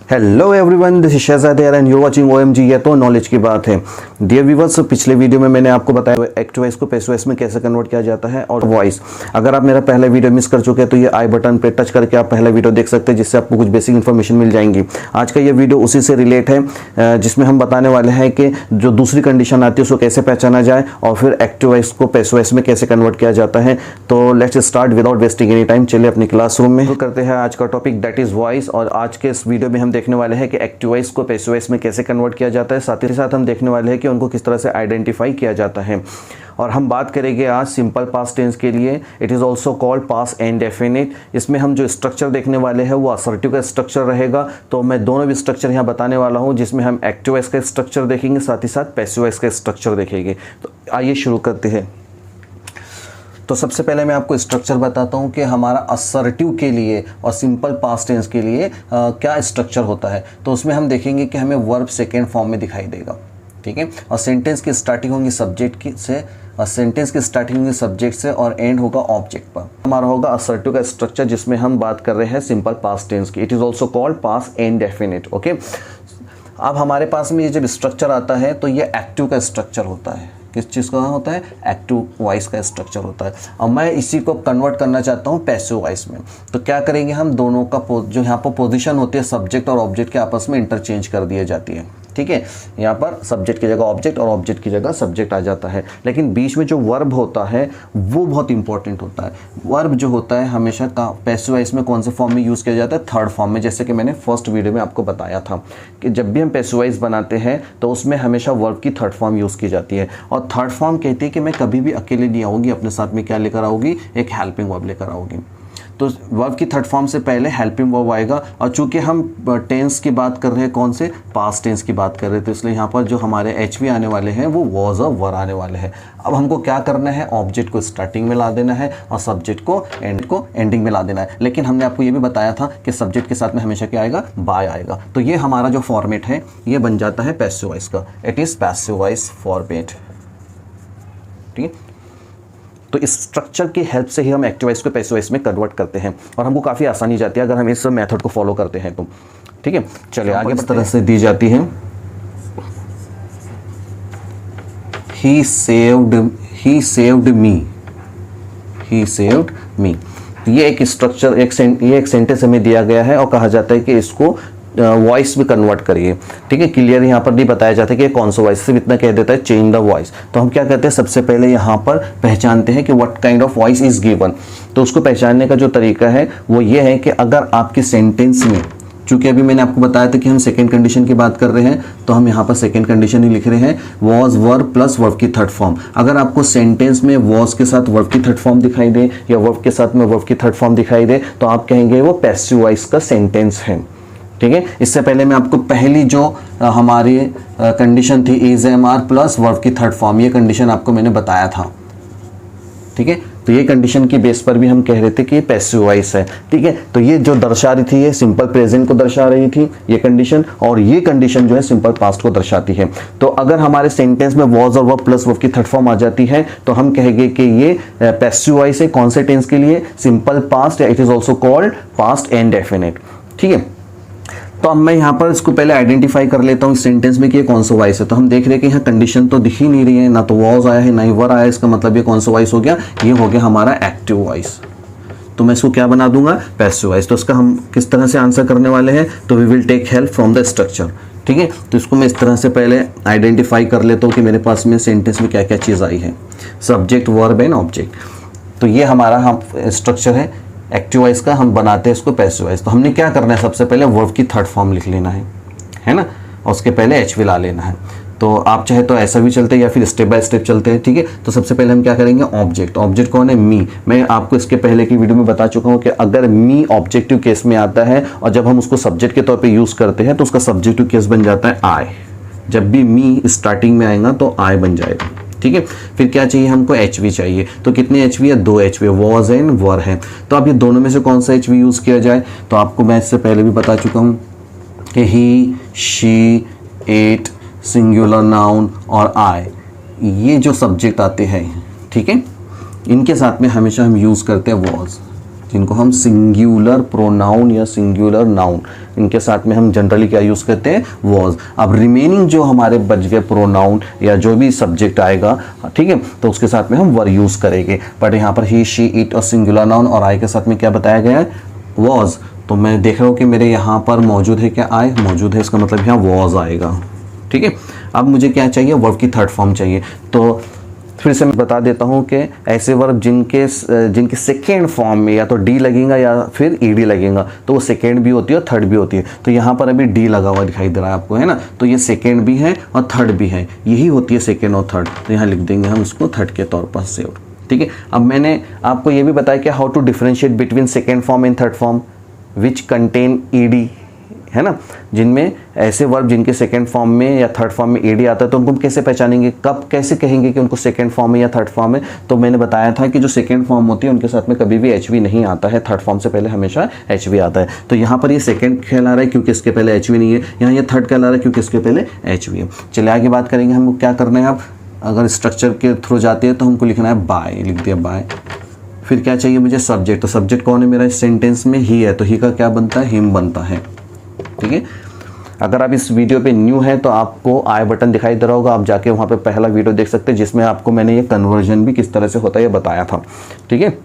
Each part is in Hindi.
Hello everyone, this is Shahzad and you watching OMG। ये तो नॉलेज की बात है। डियर व्यूवर्स, पिछले वीडियो में मैंने आपको बताया एक्टिव वॉइस को पैसिव वॉइस में कैसे कन्वर्ट किया जाता है और वॉइस। अगर आप मेरा पहला वीडियो मिस कर चुके हैं तो ये आई बटन पे टच करके आप पहला वीडियो देख सकते हैं, जिससे आपको कुछ बेसिक इन्फॉर्मेशन मिल जाएंगी। आज का ये वीडियो उसी से रिलेट है, जिसमें हम बताने वाले हैं कि जो दूसरी कंडीशन आती है उसको कैसे पहचाना जाए और फिर एक्टिव वॉइस को पैसिव वॉइस में कैसे कन्वर्ट किया जाता है। तो let's start without wasting any time. चलिए अपनी क्लासरूम में करते हैं आज का टॉपिक, दैट इज वॉइस। और आज के इस वीडियो में हम देखने वाले हैं कि एक्टिव वॉइस को पैसिव वॉइस में कैसे कन्वर्ट किया जाता है। साथ ही साथ हम देखने वाले हैं कि उनको किस तरह से आइडेंटिफाई किया जाता है। और हम बात करेंगे आज सिंपल पास्ट टेंस के लिए। It is also called past indefinite. इसमें हम जो स्ट्रक्चर देखने वाले हैं वो असर्टिव का स्ट्रक्चर रहेगा। तो मैं दोनों भी स्ट्रक्चर यहाँ बताने वाला हूँ, जिसमें हम एक्टिव वॉइस का स्ट्रक्चर देखेंगे, साथ ही साथ पैसिव वॉइस का स्ट्रक्चर देखेंगे। तो आइए शुरू करते हैं। तो सबसे पहले मैं आपको स्ट्रक्चर बताता हूँ कि हमारा असर्टिव के लिए और सिंपल पास्ट टेंस के लिए क्या स्ट्रक्चर होता है। तो उसमें हम देखेंगे कि हमें वर्ब सेकेंड फॉर्म में दिखाई देगा, ठीक है। और सेंटेंस की स्टार्टिंग होगी सब्जेक्ट की से, और सेंटेंस की स्टार्टिंग होगी सब्जेक्ट से और एंड होगा ऑब्जेक्ट पर। हमारा होगा असर्टिव का स्ट्रक्चर, जिसमें हम बात कर रहे हैं सिंपल पास्ट टेंस की। It is also called past indefinite, okay. अब हमारे पास में ये जब स्ट्रक्चर आता है तो ये एक्टिव का स्ट्रक्चर होता है। किस चीज़ का होता है? एक्टिव वॉइस का स्ट्रक्चर होता है। अब मैं इसी को कन्वर्ट करना चाहता हूँ पैसिव वॉइस में। तो क्या करेंगे हम, दोनों का जो यहाँ पर पोजीशन होती है सब्जेक्ट और ऑब्जेक्ट के आपस में इंटरचेंज कर दी जाती है, ठीक है। यहाँ पर सब्जेक्ट की जगह ऑब्जेक्ट और ऑब्जेक्ट की जगह सब्जेक्ट आ जाता है। लेकिन बीच में जो वर्ब होता है वो बहुत इंपॉर्टेंट होता है। वर्ब जो होता है हमेशा पैसिव वॉइस में कौन से फॉर्म में यूज़ किया जाता है? थर्ड फॉर्म में। जैसे कि मैंने फर्स्ट वीडियो में आपको बताया था कि जब भी हम पैसिव वॉइस बनाते हैं तो उसमें हमेशा वर्ब की थर्ड फॉर्म यूज़ की जाती है। और थर्ड फॉर्म कहती है कि मैं कभी भी अकेले नहीं आऊँगी, अपने साथ में क्या लेकर आऊँगी? एक हेल्पिंग वर्ब लेकर आऊँगी। तो वर्ब की थर्ड फॉर्म से पहले हेल्पिंग वर्ब आएगा। और चूंकि हम टेंस की बात कर रहे हैं, कौन से? पास्ट टेंस की बात कर रहे हैं, तो इसलिए यहाँ पर जो हमारे HV आने वाले हैं वो वॉज और वर आने वाले हैं। अब हमको क्या करना है? ऑब्जेक्ट को स्टार्टिंग में ला देना है और सब्जेक्ट को एंडिंग में ला देना है। लेकिन हमने आपको ये भी बताया था कि सब्जेक्ट के साथ में हमेशा क्या आएगा? बाय आएगा। तो ये हमारा जो फॉर्मेट है ये बन जाता है पैसिव वॉइस का। It is passive voice format, ठीक है। तो इस स्ट्रक्चर की हेल्प से ही हम एक्टिव वॉइस को पैसिव वॉइस में कन्वर्ट करते हैं और हमको काफ़ी आसानी जाती है अगर हम इस मेथड को फॉलो करते हैं तो, ठीक है। चलिए आगे इस तरह से दी जाती है। He saved me। ये एक स्ट्रक्चर, ये एक सेंटेंस हमें दिया गया है और कहा जाता है कि इसको वॉइस में कन्वर्ट करिए, ठीक है। क्लियर यहाँ पर नहीं बताया जाता कि कौन सा वॉइस, सिर्फ इतना कह देता है चेंज द वॉइस। तो हम क्या करते हैं, सबसे पहले यहाँ पर पहचानते हैं कि what kind of voice is given. तो उसको पहचानने का जो तरीका है वो ये है कि अगर आपके सेंटेंस में, चूंकि अभी मैंने आपको बताया था कि हम सेकेंड कंडीशन की बात कर रहे हैं, तो हम यहाँ पर सेकेंड कंडीशन ही लिख रहे हैं, वॉज वर्ब प्लस वर्ब की थर्ड फॉर्म। अगर आपको सेंटेंस में वॉज के साथ वर्ब की थर्ड फॉर्म दिखाई दे या वर्ब के साथ में वर्ब की थर्ड फॉर्म दिखाई दे तो आप कहेंगे वो पैसिव वॉइस का सेंटेंस है, ठीक है। इससे पहले मैं आपको पहली जो हमारी कंडीशन थी is am are plus verb की थर्ड फॉर्म, ये कंडीशन आपको मैंने बताया था, ठीक है। तो ये कंडीशन की बेस पर भी हम कह रहे थे कि ये पैसिव वॉइस है, ठीक है। तो ये जो दर्शा रही थी ये सिंपल प्रेजेंट को दर्शा रही थी ये कंडीशन, और ये कंडीशन जो है सिंपल पास्ट को दर्शाती है। तो अगर हमारे सेंटेंस में वॉज और वर्ब प्लस वर्ब की थर्ड फॉर्म आ जाती है तो हम कहेंगे कि ये पैसिव वॉइस है। कौन से टेंस के लिए? सिंपल पास्ट, या it is also called past indefinite, ठीक है। तो अब मैं यहाँ पर इसको पहले आइडेंटिफाई कर लेता हूँ इस सेंटेंस में कि ये कौन सा वॉइस है। तो हम देख रहे हैं कि यहाँ कंडीशन तो दिख ही नहीं रही है, ना तो वॉज आया है ना ही वर आया है। इसका मतलब ये कौन सा वॉइस हो गया? ये हो गया हमारा एक्टिव वॉइस। तो मैं इसको क्या बना दूंगा? Passive voice. तो इसका हम किस तरह से आंसर करने वाले हैं? तो we will take help from the structure, ठीक है। तो इसको मैं इस तरह से पहले आइडेंटिफाई कर लेता हूँ कि मेरे पास में सेंटेंस में क्या क्या चीज़ आई है, सब्जेक्ट वर्ब एंड ऑब्जेक्ट। तो ये हमारा हम स्ट्रक्चर है एक्टिव वॉइस का, हम बनाते हैं इसको पैसिव वॉइस। तो हमने क्या करना है, सबसे पहले वर्ब की थर्ड फॉर्म लिख लेना है ना, और उसके पहले HV ला लेना है। तो आप चाहे तो ऐसा भी चलते हैं या फिर स्टेप बाय स्टेप चलते हैं, ठीक है। तो सबसे पहले हम क्या करेंगे, ऑब्जेक्ट। ऑब्जेक्ट कौन है? मी। मैं आपको इसके पहले की वीडियो में बता चुका हूँ कि अगर मी ऑब्जेक्टिव केस में आता है और जब हम उसको सब्जेक्ट के तौर पर यूज़ करते हैं तो उसका सब्जेक्टिव केस बन जाता है आई। जब भी मी स्टार्टिंग में आएगा तो आई बन जाएगा, ठीक है। फिर क्या चाहिए हमको? HV चाहिए। तो कितने HV है? 2 HV, वॉज एंड वर है। तो अब ये दोनों में से कौन सा HV यूज़ किया जाए? तो आपको मैं इससे पहले भी बता चुका हूँ कि ही, शी, इट, सिंगुलर नाउन और आई, ये जो सब्जेक्ट आते हैं, ठीक है, इनके साथ में हमेशा हम यूज़ करते हैं वॉज। जिनको हम सिंगुलर प्रोनाउन या सिंगुलर नाउन, इनके साथ में हम जनरली क्या यूज़ करते हैं, वॉज। अब रिमेनिंग जो हमारे बच गए प्रोनाउन या जो भी सब्जेक्ट आएगा, ठीक है, तो उसके साथ में हम वर यूज़ करेंगे। बट यहाँ पर ही, शी, इट और सिंगुलर नाउन और आई के साथ में क्या बताया गया है, वॉज। तो मैं देख रहा हूँ कि मेरे यहाँ पर मौजूद है क्या, आई मौजूद है, इसका मतलब यहाँ वॉज आएगा। ठीक है, अब मुझे क्या चाहिए, वर्ब की थर्ड फॉर्म चाहिए। तो फिर से मैं बता देता हूँ कि ऐसे वर्ब जिनके सेकेंड फॉर्म में या तो डी लगेगा या फिर ईडी लगेगा, तो वो सेकेंड भी होती है और थर्ड भी होती है। तो यहाँ पर अभी डी लगा हुआ दिखाई दे रहा है आपको, है ना, तो ये सेकेंड भी है और थर्ड भी है, यही होती है सेकेंड और थर्ड। तो यहाँ लिख देंगे हम इसको थर्ड के तौर पर सेव। ठीक है, अब मैंने आपको ये भी बताया कि how to differentiate between second form and third form which contain ED, है ना, जिनमें ऐसे वर्ब जिनके सेकंड फॉर्म में या थर्ड फॉर्म में ईडी आता है, तो उनको हम कैसे पहचानेंगे, कब कैसे कहेंगे कि उनको सेकंड फॉर्म में या थर्ड फॉर्म में। तो मैंने बताया था कि जो सेकंड फॉर्म होती है उनके साथ में कभी भी एचवी नहीं आता है, थर्ड फॉर्म से पहले हमेशा एचवी आता है। तो यहाँ पर ये सेकंड कहला रहा है क्योंकि इसके पहले एचवी नहीं है, यहाँ ये थर्ड कहला रहा है क्योंकि इसके पहले एचवी है। चलिए आगे बात करेंगे, हम क्या करना है, अब अगर स्ट्रक्चर के थ्रू जाते हैं तो हमको लिखना है बाय, लिख दिया बाय। फिर क्या चाहिए मुझे, सब्जेक्ट। तो सब्जेक्ट कौन है मेरा इस सेंटेंस में, ही है, तो ही का क्या बनता है, हिम बनता है। ठीक है, अगर आप इस वीडियो पे न्यू हैं तो आपको आई बटन दिखाई दे रहा होगा, आप जाके वहाँ पे पहला वीडियो देख सकते हैं जिसमें आपको मैंने ये कन्वर्जन भी किस तरह से होता है ये बताया था। ठीक है,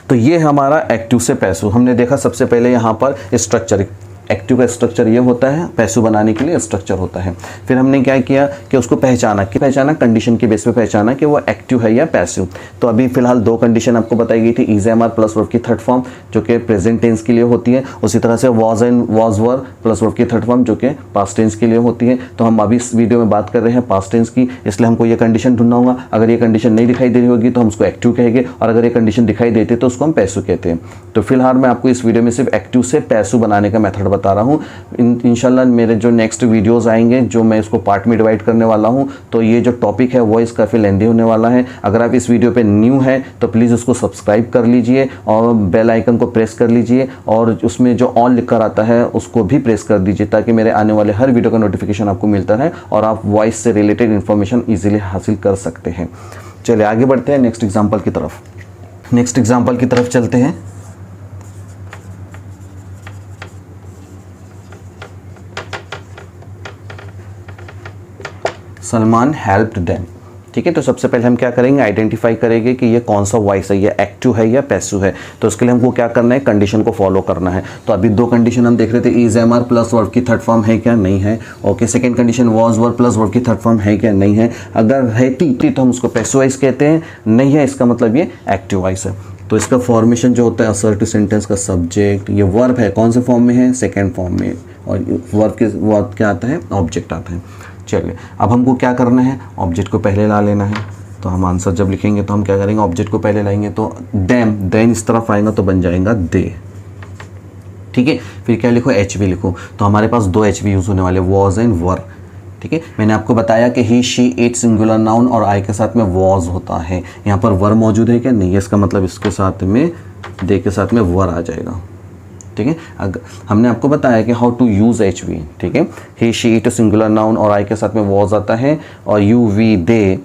तो ये हमारा एक्टिव से पैसिव हमने देखा। सबसे पहले यहाँ पर स्ट्रक्चर, एक्टिव का स्ट्रक्चर ये होता है, पैसिव बनाने के लिए स्ट्रक्चर होता है। फिर हमने क्या किया कि उसको पहचाना कंडीशन के बेस पे पहचाना कि वो एक्टिव है या पैसिव। तो अभी फिलहाल दो कंडीशन आपको बताई गई थी, is am are plus verb की थर्ड फॉर्म जो कि प्रेजेंट टेंस के लिए होती है, उसी तरह से was and was were plus verb की थर्ड फॉर्म जो कि पास्ट टेंस के लिए होती है। तो हम अभी इस वीडियो में बात कर रहे हैं पास्ट टेंस की, इसलिए हमको ये कंडीशन ढूंढना होगा। अगर ये कंडीशन नहीं दिखाई दे रही होगी तो हम उसको एक्टिव कहेंगे, और अगर ये कंडीशन दिखाई देती है तो उसको हम पैसिव कहते हैं। तो फिलहाल मैं आपको इस वीडियो में सिर्फ एक्टिव से पैसिव बनाने का मेथड बता रहा हूँ। इंशाल्लाह मेरे जो नेक्स्ट वीडियोस आएंगे जो मैं इसको पार्ट में डिवाइड करने वाला हूं, तो ये जो टॉपिक है वो इसका काफ़ी लेंदी होने वाला है। अगर आप इस वीडियो पे न्यू हैं तो प्लीज़ उसको सब्सक्राइब कर लीजिए और बेल आइकन को प्रेस कर लीजिए, और उसमें जो ऑल लिखकर आता है उसको भी प्रेस कर दीजिए ताकि मेरे आने वाले हर वीडियो का नोटिफिकेशन आपको मिलता है और आप वॉइस से रिलेटेड इन्फॉर्मेशन ईजिली हासिल कर सकते हैं। चलिए आगे बढ़ते हैं नेक्स्ट एग्जाम्पल की तरफ। नेक्स्ट एग्जाम्पल की तरफ चलते हैं। Salman helped them. ठीक है, तो सबसे पहले हम क्या करेंगे, आइडेंटिफाई करेंगे कि ये कौन सा वॉइस है, ये एक्टिव है या पैसिव है। तो उसके लिए हमको क्या करना है, कंडीशन को फॉलो करना है। तो अभी दो कंडीशन हम देख रहे थे, is am are plus verb की थर्ड फॉर्म है क्या, नहीं है। Okay, second condition was verb plus verb की थर्ड फॉर्म है क्या, नहीं है। अगर रहती तो हम उसको पैसिव वॉइस कहते हैं, नहीं है इसका मतलब ये एक्टिव वॉइस है। तो इसका फॉर्मेशन जो होता है असर्टिव सेंटेंस का सब्जेक्ट, ये वर्ब है कौन से फॉर्म में है, सेकेंड फॉर्म में, और वर्ब क्या आता है, ऑब्जेक्ट आता है। चलिए अब हमको क्या करना है, ऑब्जेक्ट को पहले ला लेना है। तो हम आंसर जब लिखेंगे तो हम क्या करेंगे, ऑब्जेक्ट को पहले लाएंगे। तो देम, देन इस तरफ आएगा तो बन जाएगा दे। ठीक है, फिर क्या लिखो, एच वी लिखो। तो हमारे पास दो एच वी यूज़ होने वाले, वॉज एंड वर। ठीक है, मैंने आपको बताया कि ही, शी, इट सिंगुलर नाउन और आई के साथ में वॉज होता है। यहाँ पर वर मौजूद है क्या, नहीं है, इसका मतलब इसके साथ में दे के साथ में वर आ जाएगा। ठीक है, अगर हमने आपको बताया कि how to use H V. ठीक है, he, she, it singular noun और आई के साथ में वॉज आता है, और यू, वी, दे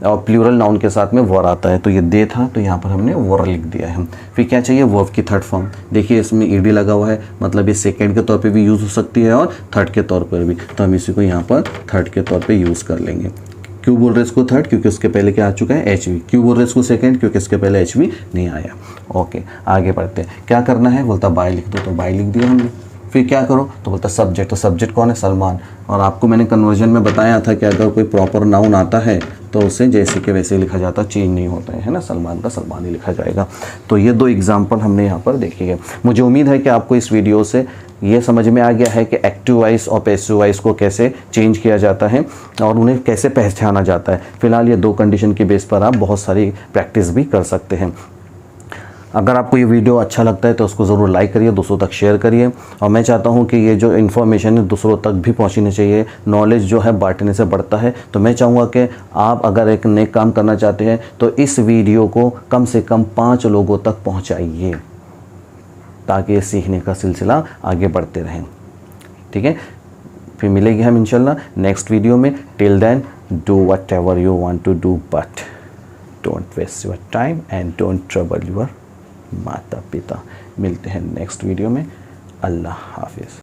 और प्लूरल नाउन के साथ में वर आता है। तो ये दे था तो यहाँ पर हमने वर लिख दिया है। फिर क्या चाहिए, वर्ब की थर्ड फॉर्म। देखिए इसमें ईडी लगा हुआ है, मतलब ये सेकेंड के तौर पे भी यूज़ हो सकती है और थर्ड के तौर पर भी। तो हम इसी को यहाँ पर थर्ड के तौर पे यूज़ कर लेंगे। क्यों बोल रहे इसको थर्ड, क्योंकि उसके पहले क्या आ चुका है, एच वी। क्यों बोल रहे इसको सेकंड, क्योंकि इसके पहले एच वी नहीं आया। ओके, आगे बढ़ते हैं। क्या करना है, बोलता बाय लिख दो, तो बाय लिख दिया हमने। फिर क्या करो, तो बोलता सब्जेक्ट। तो सब्जेक्ट कौन है, सलमान। और आपको मैंने कन्वर्जन में बताया था कि अगर कोई प्रॉपर नाउन आता है तो उसे जैसे के वैसे लिखा जाता, चेंज नहीं होता है ना, सलमान का सलमान ही लिखा जाएगा। तो ये दो एग्जाम्पल हमने यहाँ पर देखे हैं। मुझे उम्मीद है कि आपको इस वीडियो से ये समझ में आ गया है कि एक्टिव वॉइस और पैसिव वॉइस को कैसे चेंज किया जाता है और उन्हें कैसे पहचाना जाता है। फिलहाल ये दो कंडीशन के बेस पर आप बहुत सारी प्रैक्टिस भी कर सकते हैं। अगर आपको ये वीडियो अच्छा लगता है तो उसको ज़रूर लाइक करिए, दूसरों तक शेयर करिए। और मैं चाहता हूँ कि ये जो इन्फॉर्मेशन है दूसरों तक भी पहुँचनी चाहिए। नॉलेज जो है बांटने से बढ़ता है। तो मैं चाहूँगा कि आप अगर एक नए काम करना चाहते हैं तो इस वीडियो को कम से कम 5 लोगों तक पहुँचाइए ताकि ये सीखने का सिलसिला आगे बढ़ते रहें। ठीक है, फिर मिलेंगे हम इंशाल्लाह नेक्स्ट वीडियो में। Till then do whatever you want to do, but don't waste your time and don't trouble your माता पिता। मिलते हैं नेक्स्ट वीडियो में। अल्लाह हाफिज़।